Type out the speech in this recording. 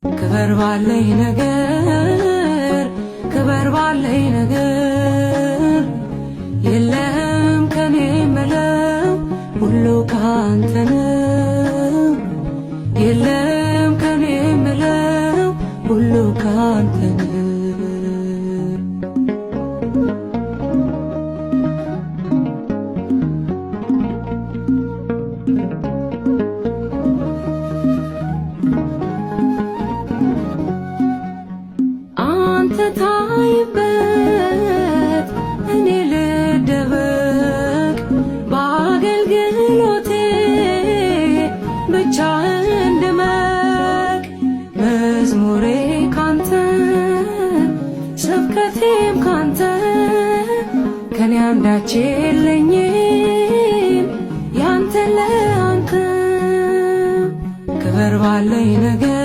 ክበር ባለኝ ነገር ክበር ባለኝ ነገር የለም ከኔ የምለው ሁሉ ካንተ ነው። የለም ከኔ የምለው ሁሉ ካንተ ነው። አንተ ታይበት እኔ ልደበቅ በአገልግሎቴ ብቻህን ድመቅ። መዝሙሬ ካንተ ስብከቴም ካንተ ከኔ አንዳች የለኝም ያንተ ለአንተ ክበር ባለኝ ነገር